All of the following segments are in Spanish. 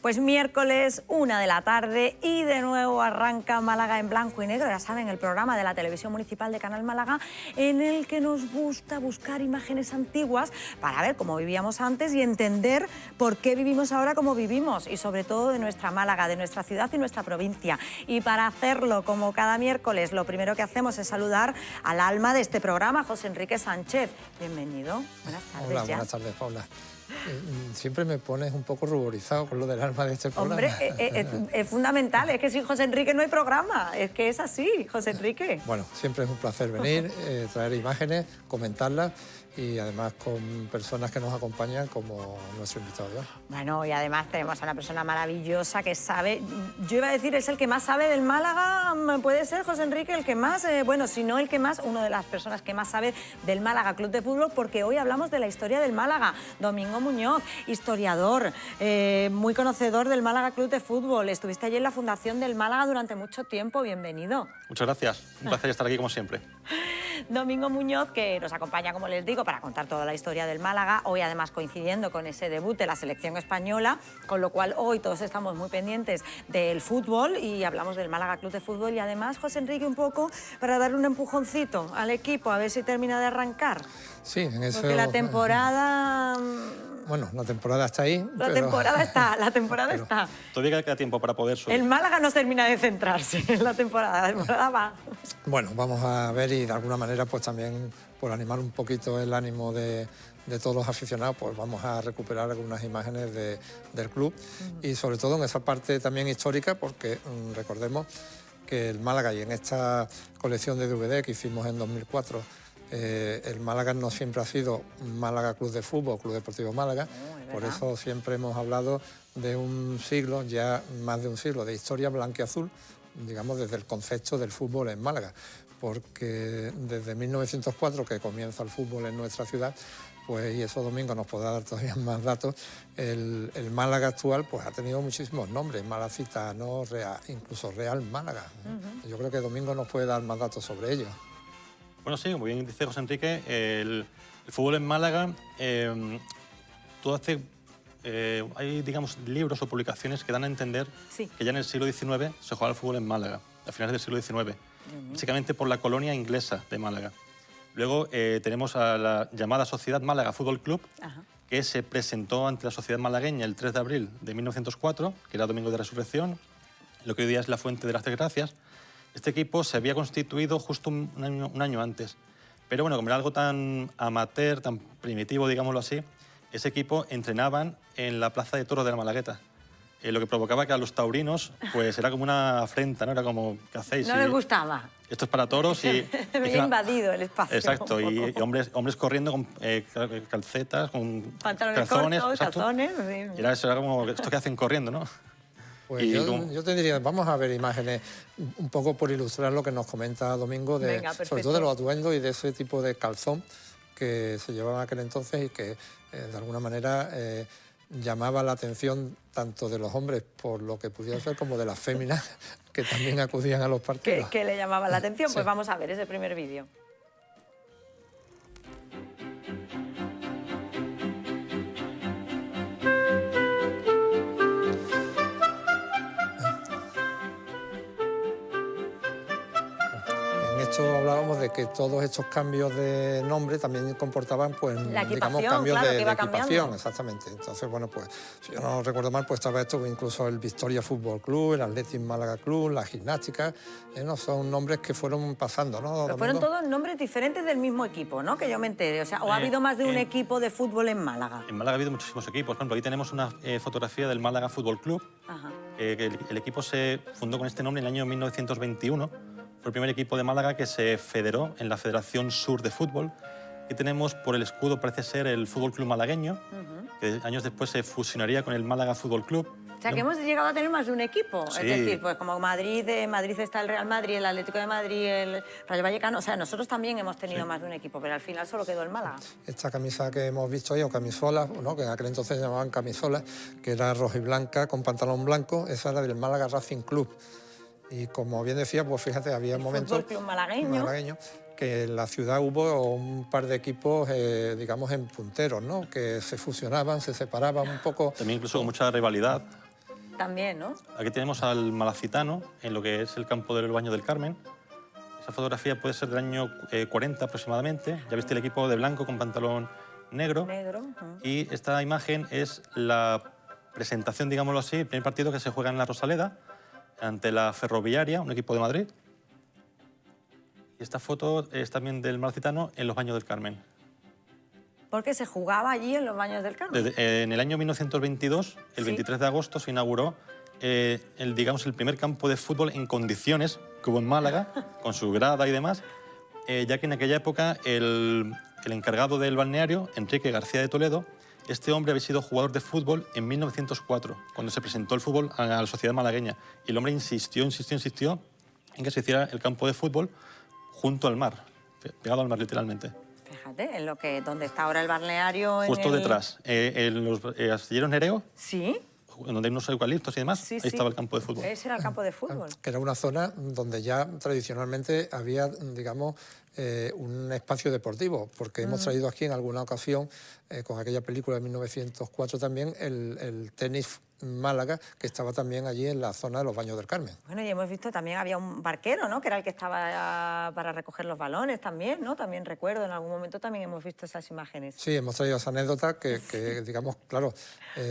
Pues miércoles, 1 de la tarde y de nuevo arranca Málaga en blanco y negro, ya saben, el programa de la Televisión Municipal de Canal Málaga en el que nos gusta buscar imágenes antiguas para ver cómo vivíamos antes y entender por qué vivimos ahora como vivimos y sobre todo de nuestra Málaga, de nuestra ciudad y nuestra provincia. Y para hacerlo, como cada miércoles, lo primero que hacemos es saludar al alma de este programa, José Enrique Sánchez. Bienvenido, buenas tardes. Hola, buenas tardes, Paula. Siempre me pones un poco ruborizado con lo del alma de este programa. Hombre, es fundamental, es que sin José Enrique no hay programa, es que es así, José Enrique. Bueno, siempre es un placer venir, traer imágenes, comentarlas y además con personas que nos acompañan como nuestro invitado de hoy. Bueno, y además tenemos a una persona maravillosa que sabe, yo iba a decir, es el que más sabe del Málaga, puede ser José Enrique el que más, bueno, si no el que más, una de las personas que más sabe del Málaga Club de Fútbol, porque hoy hablamos de la historia del Málaga. Domingo Muñoz, historiador, muy conocedor del Málaga Club de Fútbol, estuviste allí en la fundación del Málaga durante mucho tiempo, bienvenido. Muchas gracias, un placer estar aquí como siempre. Domingo Muñoz, que nos acompaña, como les digo, para contar toda la historia del Málaga, hoy además coincidiendo con ese debut de la selección española, con lo cual hoy todos estamos muy pendientes del fútbol y hablamos del Málaga Club de Fútbol y además, José Enrique, un poco para dar un empujoncito al equipo, a ver si termina de arrancar. Sí, en eso... Porque la temporada... Bueno, la temporada está ahí. La temporada está. Todavía queda tiempo para poder subir. El Málaga no termina de centrarse en la temporada va. Bueno, vamos a ver y de alguna manera pues también por animar un poquito el ánimo de todos los aficionados, pues vamos a recuperar algunas imágenes del club y sobre todo en esa parte también histórica porque recordemos que el Málaga y en esta colección de DVD que hicimos en 2004 el Málaga no siempre ha sido Málaga Club de Fútbol, Club Deportivo Málaga, por eso siempre hemos hablado de un siglo, ya más de un siglo, de historia blanquiazul, digamos desde el concepto del fútbol en Málaga, porque desde 1904 que comienza el fútbol en nuestra ciudad, pues, y eso Domingo nos podrá dar todavía más datos, el Málaga actual pues ha tenido muchísimos nombres, Malacitano, incluso Real Málaga. Yo creo que Domingo nos puede dar más datos sobre ello. Bueno, sí, como bien dice José Enrique, el fútbol en Málaga, hay, digamos, libros o publicaciones que dan a entender que ya en el siglo XIX se jugaba el fútbol en Málaga, a finales del siglo XIX, básicamente por la colonia inglesa de Málaga. Luego tenemos a la llamada Sociedad Málaga Fútbol Club, que se presentó ante la sociedad malagueña el 3 de abril de 1904, que era Domingo de Resurrección, lo que hoy día es la Fuente de las Tres Gracias. Este equipo se había constituido justo un año antes, pero bueno, como era algo tan amateur, tan primitivo, digámoslo así, ese equipo entrenaban en la Plaza de Toros de la Malagueta, lo que provocaba que a los taurinos pues era como una afrenta, ¿no? Era como, ¿qué hacéis? No les gustaba. Esto es para toros y... Había invadido el espacio. Exacto, y hombres corriendo con calcetas, con pantalones calzones. Cortos, calzones. Y era eso, era como esto que hacen corriendo, ¿no? Pues yo te diría, vamos a ver imágenes un poco por ilustrar lo que nos comenta Domingo, sobre todo de los atuendos y de ese tipo de calzón que se llevaba en aquel entonces y que de alguna manera llamaba la atención tanto de los hombres por lo que pudiera ser como de las féminas que también acudían a los partidos. ¿Qué le llamaba la atención? Pues vamos a ver ese primer vídeo. Esto hablábamos de que todos estos cambios de nombre también comportaban, pues, digamos, cambios claro, de equipación, cambiando. exactamente. Entonces, bueno, pues, si yo no recuerdo mal, pues estaba esto, incluso el Victoria Fútbol Club, el Athletic Málaga Club, la gimnástica, ¿no? Son nombres que fueron pasando, ¿no? Pero fueron todos nombres diferentes del mismo equipo, ¿no? Que yo me enteré. O sea, ¿o ha habido más de un equipo de fútbol en Málaga? En Málaga ha habido muchísimos equipos. Por ejemplo, aquí tenemos una fotografía del Málaga Fútbol Club. Que el equipo se fundó con este nombre en el año 1921. Fue el primer equipo de Málaga que se federó en la Federación Sur de Fútbol. Aquí tenemos por el escudo, parece ser el Fútbol Club Malagueño, que años después se fusionaría con el Málaga Fútbol Club. O sea, que hemos llegado a tener más de un equipo. Sí. Es decir, pues como Madrid está el Real Madrid, el Atlético de Madrid, el Rayo Vallecano. O sea, nosotros también hemos tenido más de un equipo, pero al final solo quedó el Málaga. Esta camisa que hemos visto hoy, o camisola, ¿no? Que en aquel entonces se llamaban camisolas, que era roja y blanca con pantalón blanco, esa era del Málaga Racing Club. Y como bien decía, pues fíjate, había momentos... Fútbol Club Malagueño. Que en la ciudad hubo un par de equipos, digamos, en punteros, ¿no? Que se fusionaban, se separaban un poco. También incluso con mucha rivalidad. también, ¿no? Aquí tenemos al Malacitano, en lo que es el campo del Baño del Carmen. Esa fotografía puede ser del año 40 aproximadamente. Ya viste el equipo de blanco con pantalón negro. Y esta imagen es la presentación, digámoslo así, el primer partido que se juega en la Rosaleda ante la Ferroviaria, un equipo de Madrid. Y esta foto es también del Malacitano en los Baños del Carmen. Porque se jugaba allí en los Baños del Carmen. En el año 1922, el 23 de agosto, se inauguró digamos, el primer campo de fútbol en condiciones que hubo en Málaga, con su grada y demás, ya que en aquella época el encargado del balneario, Enrique García de Toledo, este hombre había sido jugador de fútbol en 1904, cuando se presentó el fútbol a la sociedad malagueña. Y el hombre insistió en que se hiciera el campo de fútbol junto al mar, pegado al mar literalmente. Fíjate, en donde está ahora el balneario. Justo detrás, en los astilleros Nereo. Sí. Donde hay unos eucaliptos y demás, ahí estaba el campo de fútbol. Ese era el campo de fútbol. Que era una zona donde ya tradicionalmente había, digamos, un espacio deportivo, porque hemos traído aquí en alguna ocasión, con aquella película de 1904 también, el tenis Málaga, que estaba también allí en la zona de los Baños del Carmen. Bueno, y hemos visto también había un barquero, ¿no?, que era el que estaba para recoger los balones también, ¿no? También recuerdo, en algún momento también hemos visto esas imágenes. Sí, hemos traído esa anécdota que digamos, claro,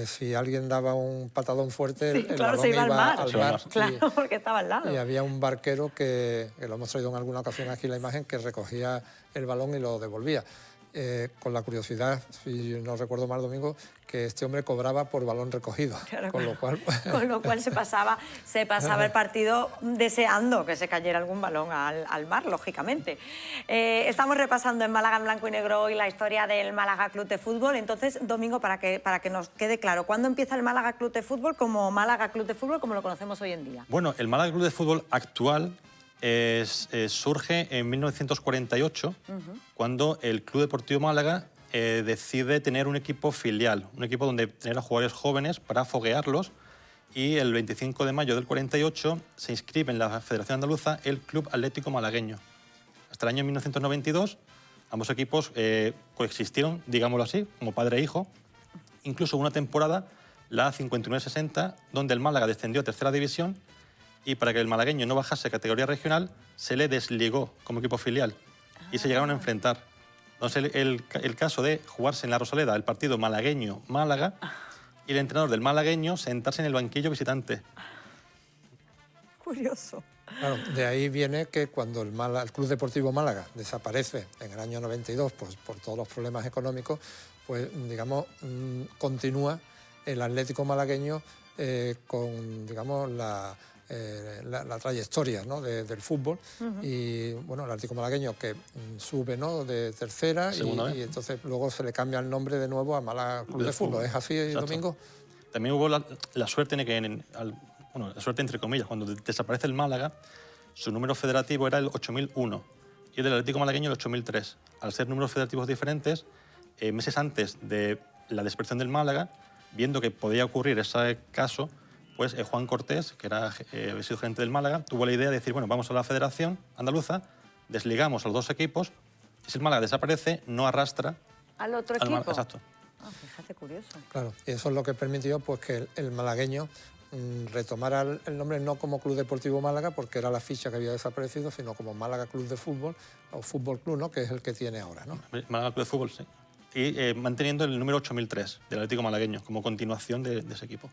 si alguien daba un patadón fuerte, el balón se iba al mar. Claro, porque estaba al lado. Y había un barquero que lo hemos traído en alguna ocasión aquí la imagen, que recogía el balón y lo devolvía. Con la curiosidad, si no recuerdo mal, Domingo, que este hombre cobraba por balón recogido, claro, con lo cual se pasaba el partido deseando que se cayera algún balón al mar, lógicamente. Estamos repasando en Málaga en blanco y negro hoy la historia del Málaga Club de Fútbol. Entonces, Domingo, para que nos quede claro, ¿cuándo empieza el Málaga Club de Fútbol como Málaga Club de Fútbol como lo conocemos hoy en día? Bueno, el Málaga Club de Fútbol actual surge en 1948, cuando el Club Deportivo Málaga decide tener un equipo filial, un equipo donde tener a jugadores jóvenes para foguearlos, y el 25 de mayo del 48 se inscribe en la Federación Andaluza el Club Atlético Malagueño. Hasta el año 1992 ambos equipos coexistieron, digámoslo así, como padre e hijo. Incluso una temporada, la 59-60, donde el Málaga descendió a tercera división, y para que el malagueño no bajase a categoría regional, se le desligó como equipo filial y se llegaron a enfrentar. Entonces, el caso de jugarse en la Rosaleda el partido malagueño-Málaga y el entrenador del malagueño sentarse en el banquillo visitante. Curioso. Claro, de ahí viene que cuando el Club Deportivo Málaga desaparece en el año 92, pues por todos los problemas económicos, pues digamos, continúa el Atlético malagueño con, digamos, la trayectoria, ¿no?, del fútbol. Y bueno, el Atlético malagueño que sube, ¿no?, de tercera y entonces luego se le cambia el nombre de nuevo a Málaga Club de Fútbol. ¿Es así, exacto, Domingo? También hubo la suerte de que, bueno, la suerte entre comillas, cuando desaparece el Málaga, su número federativo era el 8001 y el del Atlético malagueño el 8003. Al ser números federativos diferentes, meses antes de la desaparición del Málaga, viendo que podía ocurrir ese caso, pues Juan Cortés, que había sido gerente del Málaga, tuvo la idea de decir, bueno, vamos a la Federación Andaluza, desligamos a los dos equipos, y si el Málaga desaparece, no arrastra al otro equipo. Exacto. Fíjate, curioso. Claro, y eso es lo que permitió, pues, que el malagueño retomara el nombre no como Club Deportivo Málaga, porque era la ficha que había desaparecido, sino como Málaga Club de Fútbol, o Fútbol Club, ¿no?, que es el que tiene ahora, ¿no? Málaga Club de Fútbol, sí. Y manteniendo el número 8003 del Atlético malagueño como continuación de ese equipo.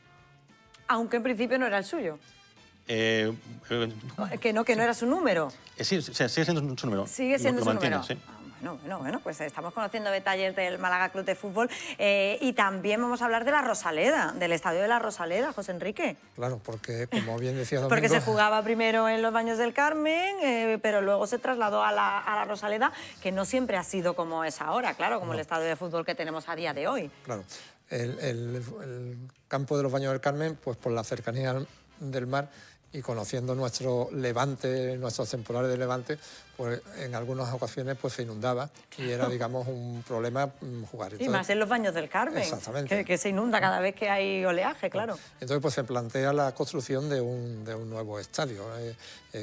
Aunque en principio no era el suyo. Que no era su número. Sí, sigue siendo su número. Sigue siendo su número. Sí. Bueno, pues estamos conociendo detalles del Málaga Club de Fútbol y también vamos a hablar de la Rosaleda, del estadio de la Rosaleda, José Enrique. Claro, porque como bien decía Domingo... Porque se jugaba primero en los Baños del Carmen, pero luego se trasladó a la Rosaleda, que no siempre ha sido como es ahora, claro, como el estadio de fútbol que tenemos a día de hoy. Claro, el campo de los Baños del Carmen, pues por la cercanía del mar y conociendo nuestro levante, nuestros temporales de levante, pues en algunas ocasiones pues se inundaba y era, digamos, un problema jugar. Entonces, y más en los Baños del Carmen, exactamente, que se inunda cada vez que hay oleaje, claro. Entonces pues se plantea la construcción de un nuevo estadio,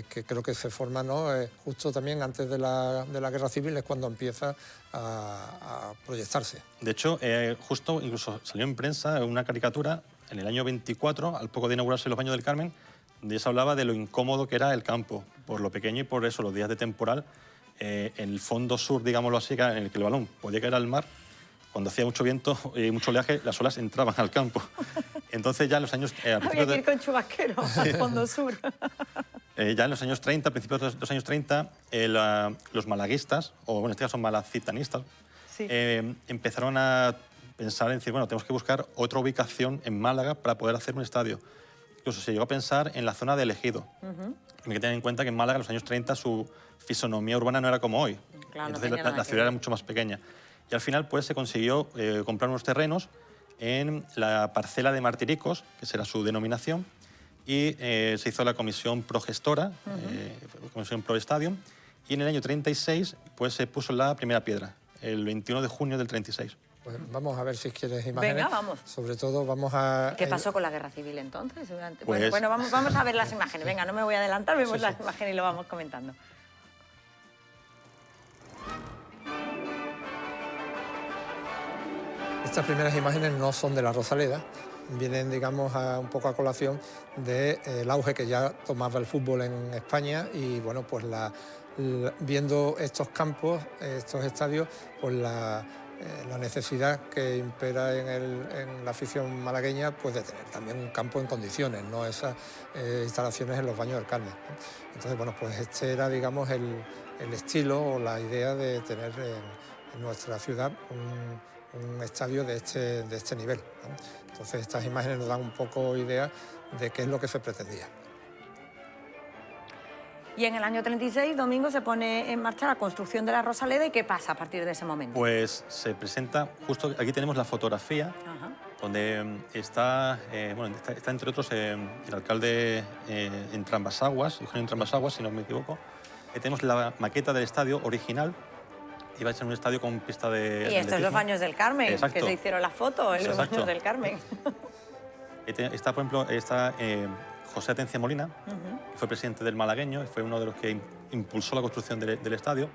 que creo que se forma, ¿no?, justo también antes de la Guerra Civil, es cuando empieza a proyectarse. De hecho, justo incluso salió en prensa una caricatura en el año 24, al poco de inaugurarse los Baños del Carmen, donde ya se hablaba de lo incómodo que era el campo, por lo pequeño y por eso los días de temporal, en el fondo sur, digámoslo así, en el que el balón podía caer al mar, cuando hacía mucho viento y mucho oleaje, las olas entraban al campo. Entonces ya en los años... Había que ir con chubasquero al fondo sur. Ya en los años 30, principios de los años 30, los malaguistas, o bueno, en este caso malacitanistas, sí, empezaron a pensar en decir, bueno, tenemos que buscar otra ubicación en Málaga para poder hacer un estadio. Incluso se llegó a pensar en la zona de Ejido. Hay que tener en cuenta que en Málaga en los años 30 su fisonomía urbana no era como hoy. Claro, entonces no la ciudad era mucho más pequeña. Y al final pues, se consiguió comprar unos terrenos en la parcela de Martiricos, que será su denominación, y se hizo la comisión progestora, comisión pro Stadium, y en el año 36 pues, se puso la primera piedra, el 21 de junio del 36. Pues vamos a ver si quieres imágenes. Venga, vamos. Sobre todo vamos a... ¿Qué pasó con la guerra civil entonces? Pues... Bueno, vamos a ver las imágenes. Venga, no me voy a adelantar, vemos las imágenes y lo vamos comentando. Estas primeras imágenes no son de la Rosaleda, vienen, digamos, un poco a colación del auge que ya tomaba el fútbol en España y, bueno, pues viendo estos campos, estos estadios, pues la necesidad que impera en la afición malagueña, pues de tener también un campo en condiciones, no esas instalaciones en los Baños del Carmen. Entonces, bueno, pues este era, digamos, el estilo o la idea de tener en nuestra ciudad un estadio de este nivel, ¿no? Entonces estas imágenes nos dan un poco idea de qué es lo que se pretendía. Y en el año 36, Domingo, se pone en marcha la construcción de la Rosaleda. ¿Y qué pasa a partir de ese momento? Pues se presenta, justo aquí tenemos la fotografía, donde está, bueno, está entre otros el alcalde en Trambasaguas, Eugenio en Trambasaguas, si no me equivoco. Tenemos la maqueta del estadio original. Iba a ser un estadio con pista de... Y estos son los Baños del Carmen, exacto, que se hicieron la foto en los Baños del Carmen. Está, por ejemplo, José Atencia Molina, que fue presidente del malagueño y fue uno de los que impulsó la construcción del estadio.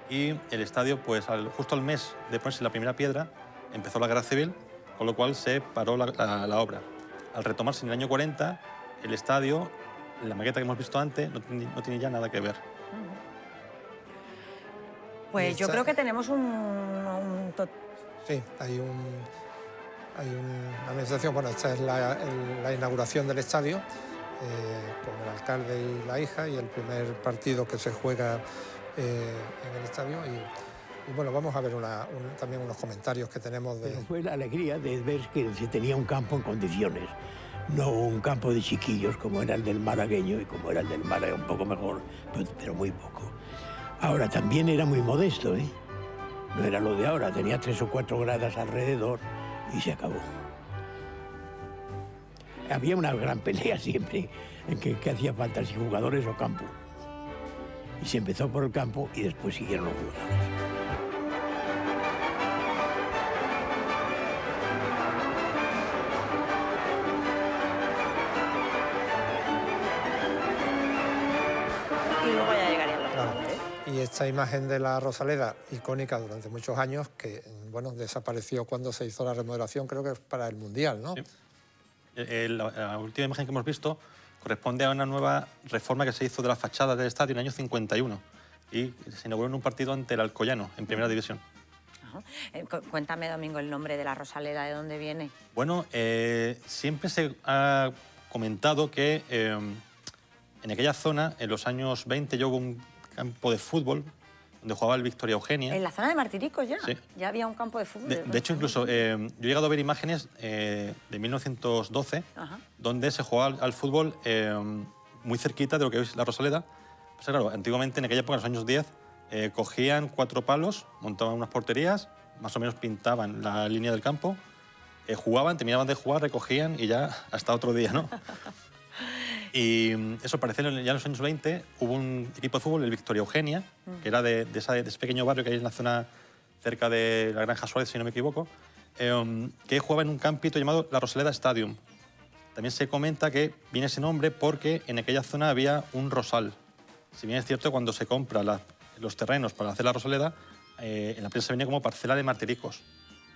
Y el estadio, pues justo al mes de ponerse la primera piedra, empezó la guerra civil, con lo cual se paró la obra. Al retomarse en el año 40, el estadio, la maqueta que hemos visto antes, no tiene ya nada que ver. Pues yo creo que tenemos Sí, hay una administración. Bueno, esta es la inauguración del estadio, con el alcalde y la hija, y el primer partido que se juega en el estadio. Y bueno, vamos a ver también unos comentarios que tenemos de... Pero fue la alegría de ver que se tenía un campo en condiciones, no un campo de chiquillos como era el del malagueño y como era el del Málaga, un poco mejor, pero muy poco. Ahora, también era muy modesto, ¿eh? No era lo de ahora, tenía 3 o 4 gradas alrededor y se acabó. Había una gran pelea siempre en que hacía falta, si jugadores o campo. Y se empezó por el campo y después siguieron los jugadores. Y esta imagen de la Rosaleda, icónica durante muchos años, que bueno, desapareció cuando se hizo la remodelación, creo que es para el Mundial, ¿no? Sí. La última imagen que hemos visto corresponde a una nueva reforma que se hizo de la fachada del estadio en el año 51 y se inauguró en un partido ante el Alcoyano, en Primera División. Cuéntame, Domingo, el nombre de la Rosaleda, ¿de dónde viene? Bueno, siempre se ha comentado que en aquella zona, en los años 20, ya hubo un campo de fútbol donde jugaba el Victoria Eugenia. ¿En la zona de Martiricos ya? Sí. Ya había un campo de fútbol. De hecho, incluso yo he llegado a ver imágenes de 1912 donde se jugaba al fútbol muy cerquita de lo que hoy es la Rosaleda. Pues claro, antiguamente, en aquella época, en los años 10, cogían 4 palos, montaban unas porterías, más o menos pintaban la línea del campo, jugaban, terminaban de jugar, recogían y ya hasta otro día, ¿no? Y eso, parece ya en los años 20 hubo un equipo de fútbol, el Victoria Eugenia, que era de ese pequeño barrio que hay en la zona cerca de la Granja Suárez, si no me equivoco, que jugaba en un campito llamado la Rosaleda Stadium. También se comenta que viene ese nombre porque en aquella zona había un rosal. Si bien es cierto, cuando se compra los terrenos para hacer la Rosaleda, en la prensa venía como parcela de Martiricos,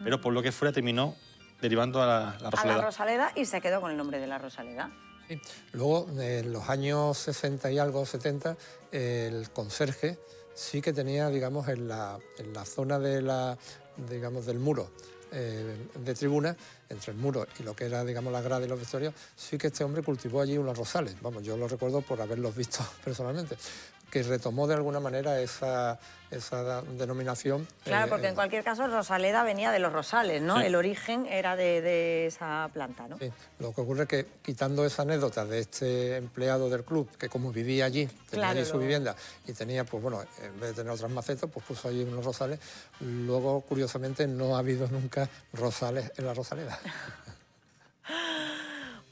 pero por lo que fuera terminó derivando a la Rosaleda. A la Rosaleda, y se quedó con el nombre de la Rosaleda. Sí. Luego, en los años 60 y algo, 70, el conserje sí que tenía, digamos, en la zona digamos, del muro de tribuna, entre el muro y lo que era, digamos, la grada y los vestuarios, sí que este hombre cultivó allí unos rosales. Vamos, yo lo recuerdo por haberlos visto personalmente, que retomó de alguna manera esa denominación. Claro, porque en cualquier caso Rosaleda venía de los rosales, ¿no? Sí. El origen era de esa planta, ¿no? Sí. Lo que ocurre es que, quitando esa anécdota de este empleado del club, que como vivía allí, tenía allí su vivienda y tenía, pues bueno, en vez de tener otras macetas, pues puso allí unos rosales. Luego, curiosamente, no ha habido nunca rosales en la Rosaleda.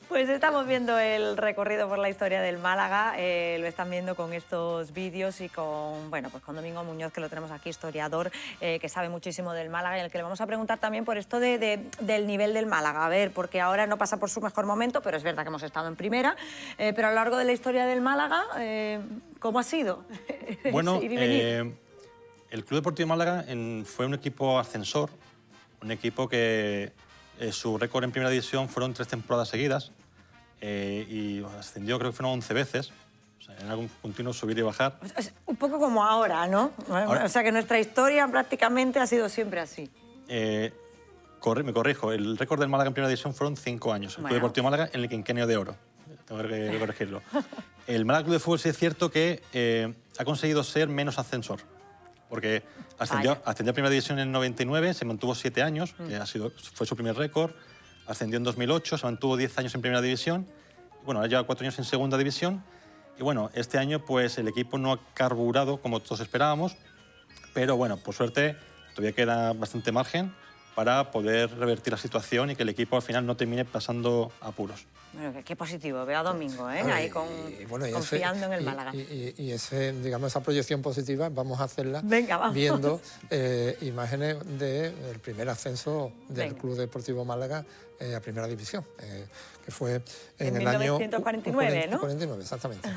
Pues estamos viendo el recorrido por la historia del Málaga, lo están viendo con estos vídeos y con, bueno, pues con Domingo Muñoz, que lo tenemos aquí, historiador, que sabe muchísimo del Málaga, y al que le vamos a preguntar también por esto del nivel del Málaga. A ver, porque ahora no pasa por su mejor momento, pero es verdad que hemos estado en primera, pero a lo largo de la historia del Málaga, ¿cómo ha sido? Bueno, Ir y venir. el Club Deportivo Málaga fue un equipo ascensor, un equipo que su récord en primera división fueron 3 temporadas seguidas, y ascendió, creo que fueron 11 veces. O sea, en algún continuo subir y bajar. Es un poco como ahora, ¿no? Ahora, o sea, que nuestra historia prácticamente ha sido siempre así. Me corrijo, el récord del Málaga en primera división fueron 5 años. El Club Deportivo Málaga en el quinquenio de oro. Tengo que corregirlo. El Málaga Club de Fútbol sí es cierto que ha conseguido ser menos ascensor. Porque ascendió a primera división en el 99, se mantuvo 7 años, que fue su primer récord. Ascendió en 2008, se mantuvo 10 años en primera división. Bueno, ahora lleva 4 años en segunda división. Y bueno, este año pues el equipo no ha carburado como todos esperábamos, pero bueno, por suerte todavía queda bastante margen para poder revertir la situación y que el equipo al final no termine pasando apuros. Bueno, qué positivo, veo a Domingo, ¿eh? Ahí confiando en el Málaga. Y digamos, esa proyección positiva vamos a hacerla vamos. viendo imágenes del primer ascenso del Club Deportivo Málaga a Primera División, que fue en el año 1949, ¿no? 49, exactamente.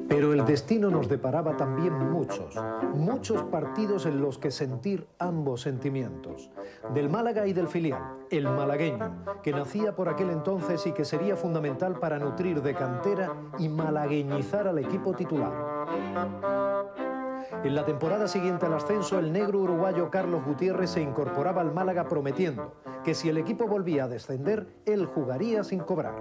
Pero el destino nos deparaba también muchos partidos en los que sentir ambos sentimientos. Del Málaga y del filial, el malagueño, que nacía por aquel entonces y que sería fundamental para nutrir de cantera y malagueñizar al equipo titular. En la temporada siguiente al ascenso, el negro uruguayo Carlos Gutiérrez se incorporaba al Málaga prometiendo que si el equipo volvía a descender, él jugaría sin cobrar.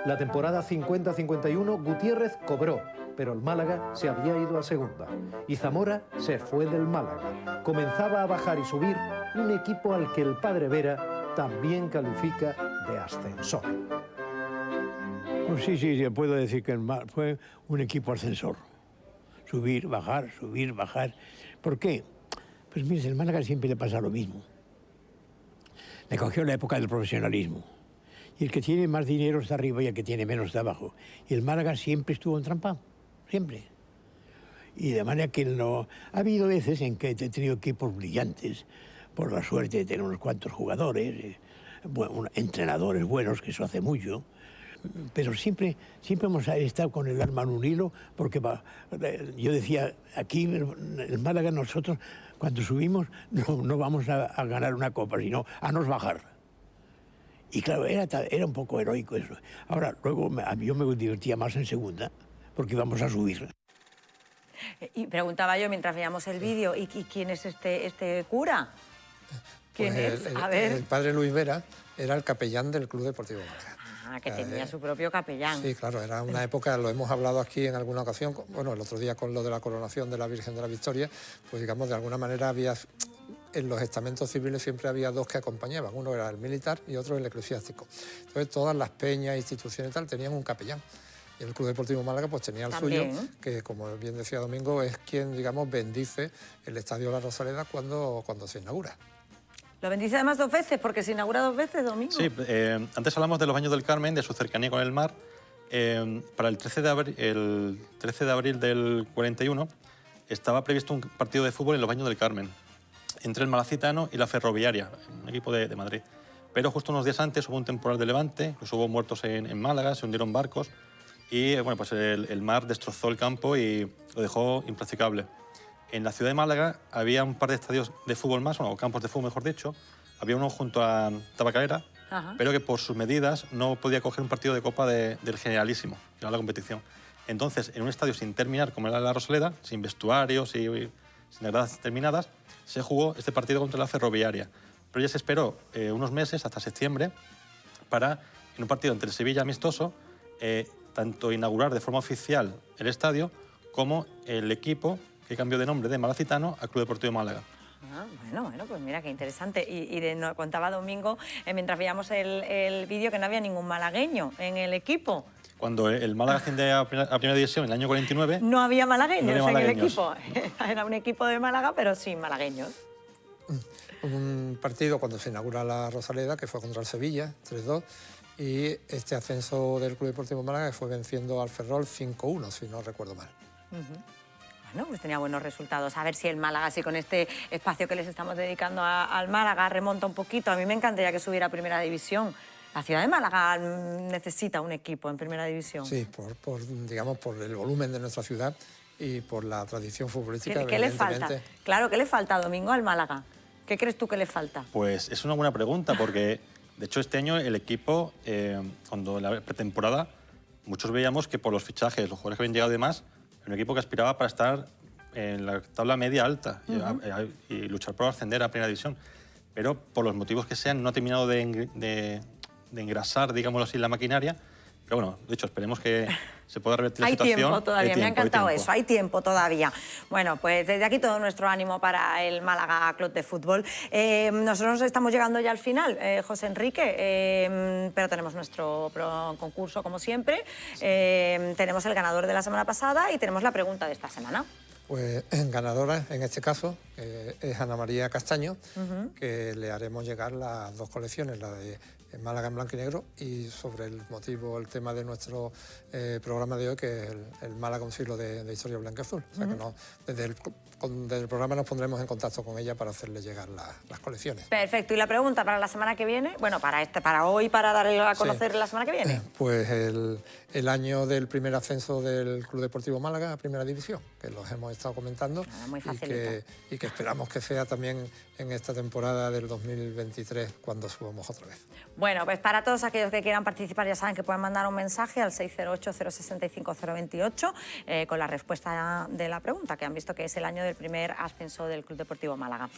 La temporada 50-51, Gutiérrez cobró, pero el Málaga se había ido a segunda. Y Zamora se fue del Málaga. Comenzaba a bajar y subir un equipo al que el padre Vera también califica de ascensor. Pues sí, puedo decir que fue un equipo ascensor. Subir, bajar, subir, bajar. ¿Por qué? Pues mire, el Málaga siempre le pasa lo mismo. Le cogió la época del profesionalismo. Y el que tiene más dinero está arriba y el que tiene menos está abajo. Y el Málaga siempre estuvo entrampado, siempre. Y de manera que no... Ha habido veces en que he tenido equipos brillantes, por la suerte de tener unos cuantos jugadores, entrenadores buenos, que eso hace mucho. Pero siempre hemos estado con el alma en un hilo, porque yo decía, aquí el Málaga nosotros, cuando subimos, no vamos a ganar una copa, sino a nos bajar. Y claro, era un poco heroico eso. Ahora, luego yo me divertía más en segunda, porque íbamos a subir. Y preguntaba yo mientras veíamos el vídeo, ¿y quién es este cura? ¿Quién Pues es? A ver. El padre Luis Vera era el capellán del Club Deportivo Málaga. Ah, que tenía su propio capellán. Sí, claro, era una época, lo hemos hablado aquí en alguna ocasión, bueno, el otro día con lo de la coronación de la Virgen de la Victoria, pues digamos, de alguna manera había, en los estamentos civiles siempre había dos que acompañaban, uno era el militar y otro el eclesiástico. Entonces todas las peñas, instituciones y tal, tenían un capellán. Y el Club Deportivo Málaga pues tenía el suyo, que como bien decía Domingo, es quien, digamos, bendice el Estadio La Rosaleda cuando se inaugura. Lo bendice además 2 veces, porque se inaugura 2 veces, Domingo. Sí, antes hablamos de los Baños del Carmen, de su cercanía con el mar. Para el 13 de abril del 41 estaba previsto un partido de fútbol en los Baños del Carmen, entre el Malacitano y la Ferroviaria, un equipo de Madrid. Pero justo unos días antes hubo un temporal de levante, incluso hubo muertos en Málaga, se hundieron barcos y bueno, pues el mar destrozó el campo y lo dejó impracticable. En la ciudad de Málaga había un par de estadios de fútbol más, o campos de fútbol, mejor dicho. Había uno junto a Tabacalera, pero que por sus medidas no podía coger un partido de Copa del Generalísimo, que era la competición. Entonces, en un estadio sin terminar, como era la Rosaleda, sin vestuarios y sin gradas terminadas, se jugó este partido contra la Ferroviaria. Pero ya se esperó unos meses, hasta septiembre, para, en un partido entre Sevilla amistoso, tanto inaugurar de forma oficial el estadio como el equipo que cambió de nombre de Malacitano a Club Deportivo Málaga. Ah, bueno, pues mira qué interesante. Nos contaba Domingo, mientras veíamos el vídeo, que no había ningún malagueño en el equipo. Cuando el Málaga asciende a Primera División en el año 49... No había malagueños en el equipo. Era un equipo de Málaga, pero sin malagueños. Un partido cuando se inaugura la Rosaleda, que fue contra el Sevilla, 3-2, y este ascenso del Club Deportivo Málaga que fue venciendo al Ferrol 5-1, si no recuerdo mal. Bueno, pues tenía buenos resultados. A ver si el Málaga, así con este espacio que les estamos dedicando al Málaga, remonta un poquito. A mí me encantaría que subiera a Primera División. La ciudad de Málaga necesita un equipo en Primera División. Sí, digamos, por el volumen de nuestra ciudad y por la tradición futbolística. ¿Qué le falta? Claro, ¿qué le falta, Domingo, al Málaga? ¿Qué crees tú que le falta? Pues es una buena pregunta, porque de hecho este año el equipo, cuando en la pretemporada, muchos veíamos que por los fichajes, los jugadores que habían llegado y demás, era un equipo que aspiraba para estar en la tabla media alta y luchar por ascender a Primera División. Pero por los motivos que sean, no ha terminado de engrasar, digámoslo así, la maquinaria. Pero bueno, de hecho, esperemos que se pueda revertir la situación. Hay tiempo todavía, me ha encantado eso, hay tiempo todavía. Bueno, pues desde aquí todo nuestro ánimo para el Málaga Club de Fútbol. Nosotros estamos llegando ya al final, José Enrique, pero tenemos nuestro concurso como siempre. Tenemos el ganador de la semana pasada y tenemos la pregunta de esta semana. Pues ganadora, en este caso, es Ana María Castaño, que le haremos llegar las 2 colecciones, la de Málaga en blanco y negro, y sobre el motivo, el tema de nuestro programa de hoy, que es el Málaga, un siglo de historia blanca y azul. O sea que desde el programa nos pondremos en contacto con ella para hacerle llegar las colecciones. Perfecto. ¿Y la pregunta para la semana que viene? Bueno, para hoy, para darle a conocer la semana que viene. Pues el año del primer ascenso del Club Deportivo Málaga a Primera División, que los hemos estado comentando. Muy facilito. Y que esperamos que sea también en esta temporada del 2023 cuando subamos otra vez. Bueno, pues para todos aquellos que quieran participar ya saben que pueden mandar un mensaje al 608-065-028 con la respuesta de la pregunta, que han visto que es el año del primer ascenso del Club Deportivo Málaga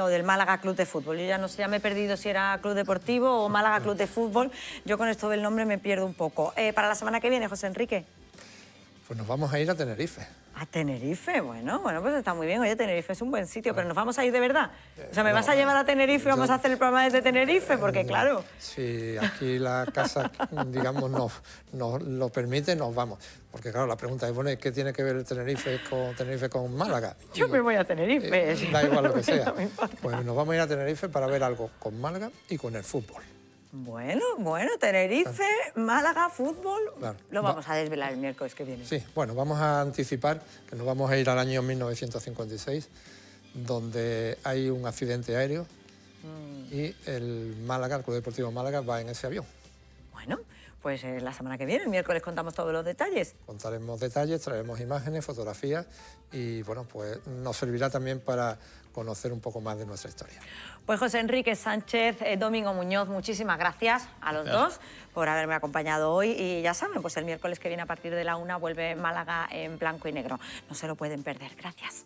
o del Málaga Club de Fútbol. Yo ya no sé, ya me he perdido si era Club Deportivo o Málaga Club de Fútbol. Yo con esto del nombre me pierdo un poco. Para la semana que viene, José Enrique. Pues nos vamos a ir a Tenerife. ¿A Tenerife? Bueno, pues está muy bien. Oye, Tenerife es un buen sitio, pero ¿nos vamos a ir de verdad? O sea, ¿me vas a llevar a Tenerife y vamos a hacer el programa desde Tenerife? Porque, claro... Si aquí la casa, digamos, nos lo permite, nos vamos. Porque, claro, la pregunta es, bueno, ¿qué tiene que ver Tenerife con Málaga? Yo me voy a Tenerife. Da igual lo que sea. No me importa. Pues nos vamos a ir a Tenerife para ver algo con Málaga y con el fútbol. Bueno, Tenerife, Málaga, fútbol, claro. Lo vamos a desvelar el miércoles que viene. Sí, bueno, vamos a anticipar que nos vamos a ir al año 1956, donde hay un accidente aéreo y el Málaga, el Club Deportivo Málaga, va en ese avión. Bueno, pues la semana que viene, el miércoles, contamos todos los detalles. Contaremos detalles, traeremos imágenes, fotografías y, bueno, pues nos servirá también para conocer un poco más de nuestra historia. Pues José Enrique Sánchez, Domingo Muñoz, muchísimas gracias a los dos por haberme acompañado hoy. Y ya saben, pues el miércoles que viene a partir de la 1 vuelve Málaga en blanco y negro. No se lo pueden perder. Gracias.